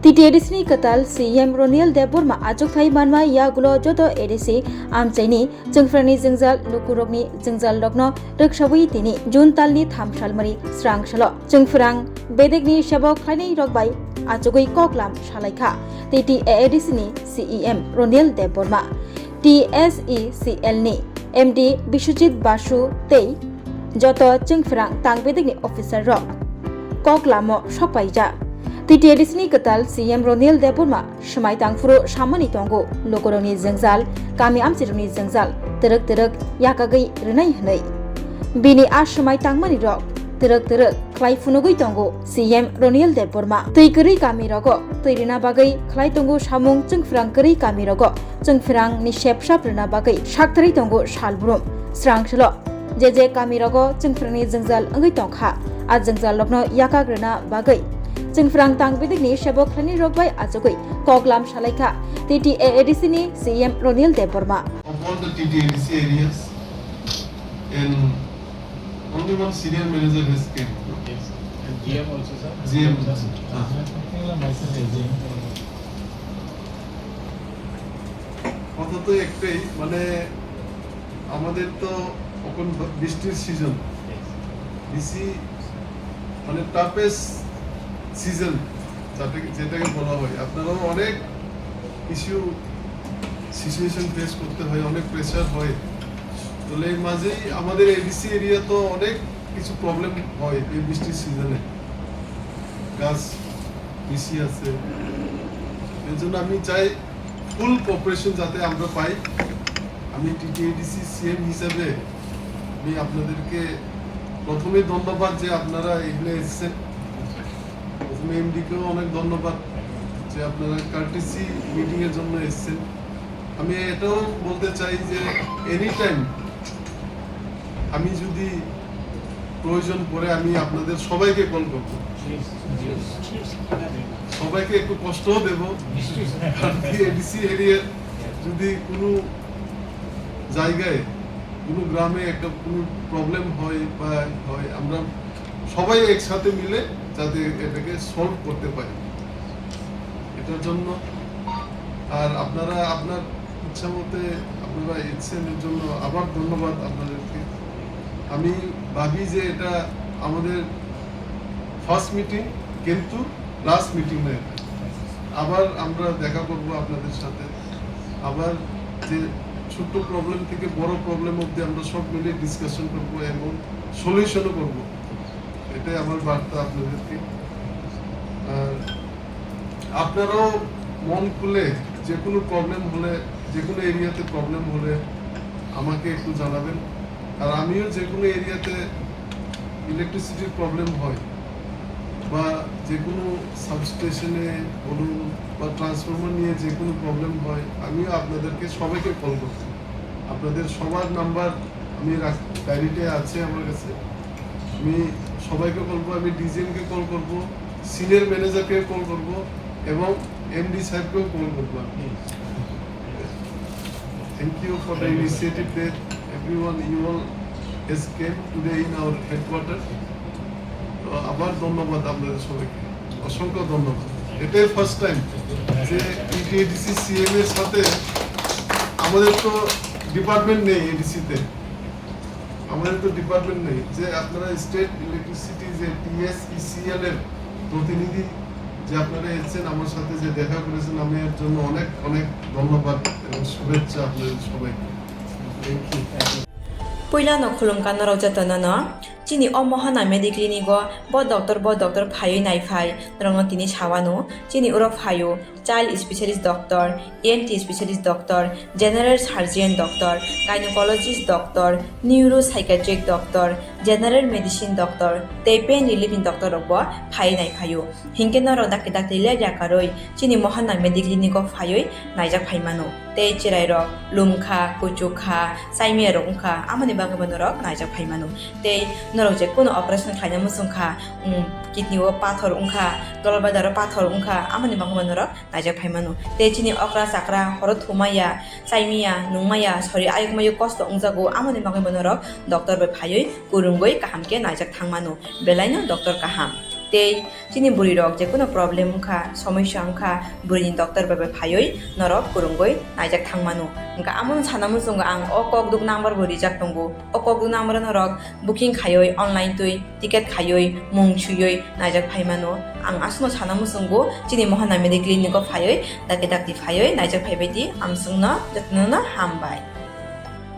TTADC katal CM Ronil Deborma ajok thai manma ya gulo joto ADC amchaini jengfrani jengjal lukurokni jengjal lokno riksawi tini jun talni thamsalmari srang salo jengfrang bedekni shabok khlaini rokbai ajogoi koklam salaikha TTADC ni CEM Ronil Deborma TSECL ni MD Bishojit Basu tei joto jengfrang tangbedekni officer rok koklamo sokpaija TTADC ni katal CM Ronil Deborma shmai tangfuru samani tongo lokoroni jengjal kami amchironi jengjal terek yakagai renai hnai bini a shmai tangmani rok terek khlai funugoi tongo CM Ronil Deborma tuikari kami rogo tuirina bagai khlai tongo samung jengfrang kari kami rogo jengfrang ni shepshap rena bagai shaktari tongo salbrum srangshlo je kami rogo jengfrangni jengjal angai tongkha a jengjal lokno yakagrena bagai jengfrang tangbedekni shabok khlani rokbai ajogoi koklam salaikha TTADC ni CM Ronil Deborma. Of all the TTADC areas, and only one senior manager has came. Yes. And GM also, sir. GM. কথা তো একটাই মানে আমাদের তো এখন বৃষ্টির season বেশি মানে টাফেস্ট সিজন যেটাকে বলা হয় আপনারাও অনেক সিচুয়েশন ফেস করতে হয় অনেক প্রেসার হয় তো এই মাঝেই আমাদের এডিসি এরিয়া তো অনেক কিছু প্রবলেম হয় এই বৃষ্টির সিজনে গাছ বেশি আছে এর জন্য আমি চাই ফুল কোঅপারেশন যাতে আমরা পাই আমি টিটিএডিসি সিএম হিসেবে আমি আপনাদেরকে প্রথমে ধন্যবাদ যে আপনারা এখানে এসেছেন এমডিকেও অনেক ধন্যবাদ যে আপনারা কার্টিসি মিটিং এর জন্য এসেছেন আমি এটাও বলতে চাই যে এনি টাইম আমি যদি প্রয়োজন পড়ে আমি আপনাদের সবাইকে কল করব সবাইকে একটু কষ্টও দেব এডিসি এরিয়ার যদি কোনো জায়গায় কোনো গ্রামে একটা কোনো প্রবলেম হয় বা হয় আমরা সবাই একসাথে মিলে যাতে এটাকে সলভ করতে পারি এটার জন্য আর আপনারা আপনার ইচ্ছা মতে আপনারা এর জন্য আবার ধন্যবাদ আপনাদেরকে আমি ভাবি যে এটা আমাদের ফার্স্ট মিটিং কিন্তু লাস্ট মিটিং না আবার আমরা দেখা করব আপনাদের সাথে আবার যে ছোট প্রবলেম থেকে বড় প্রবলেম অবধি আমরা সব মিলে ডিসকাশন করব এবং সলিউশনও করব এটাই আমার বার্তা আপনাদেরকে আপনারাও মন খুলে যে কোনো প্রবলেম হলে যে কোনো এরিয়াতে প্রবলেম হলে আমাকে একটু জানাবেন আর আমিও যে কোনো এরিয়াতে ইলেকট্রিসিটির প্রবলেম হয় বা যে কোনো সাবস্টেশনে বলুন বা ট্রান্সফরমার নিয়ে যে কোনো প্রবলেম হয় আমিও আপনাদেরকে সবাইকে কল করব আপনাদের সবার নাম্বার আমি ডায়েরিতে আছে আমার কাছে আমি সবাইকে কল করব আমি ডিজিএমকে কল করব সিনিয়র ম্যানেজারকে কল করব এবং এমডি সাহেবকেও কল করব thank you for the initiative that everyone you all has came today in our headquarters আবার ধন্যবাদ আপনাদের সবাইকে অসংখ্য ধন্যবাদ এটাই ফার্স্ট টাইম যে টিটিএডিসি সিএম এর সাথে আমাদের তো ডিপার্টমেন্ট নেই এডিসিতে আমাদের তো ডিপার্টমেন্ট নেই যে আপনারা স্টেট ইলেকট্রিসিটি যে টিএসইসিএল এর প্রতিনিধি যে আপনারা এসেছেন আমার সাথে যে দেখা করেছেন আমি এর জন্য অনেক অনেক ধন্যবাদ এবং শুভেচ্ছা আপনাদের সবাইকে thank you Puyla no khulungkan no rojatana no chini ommohana mediclinigo bo doctor phayo nai phai rongno tini sawano chini uro phayo child specialist doctor ENT specialist doctor general surgeon doctor gynecologist doctor neuropsychiatric doctor general medicine doctor te pain relieving doctor robo phai nai phayo hingke no rodak le jakaroi chini mohana mediclinigo phayo naijak phaimano te chirai rok lumkha kuchukha saimia rongkha amani bagabano rok naijak phaimano te norok je kono operation khaina musungkha kidney o pathor ungkha dolbadar pathor ungkha amani bagabano rok naijak phaimano te chini okra sakra horo thumaya saimia nungmaya sori ayukmayu kosto ungjago amani bagabano rok doctor bai phayoi kurungoi kahamke naijak thangmano belaino doctor kaham tei chini buri rok je কোনো problem wngkha সমস্যা wngkha burini doctor bai bai phaioi norok kurungoi naijak thangmano wngkha amon sanamo chungo ang o kokduk number bo rijak tongo o kokduk number norok booking khaioi online tui ticket khaioi mung suyoi naijak phaimano ang asno sanamo chungo chini Mohana Medical Clinic o phaioi dakti phaioi naijak phaibai di amsungno jatno hambai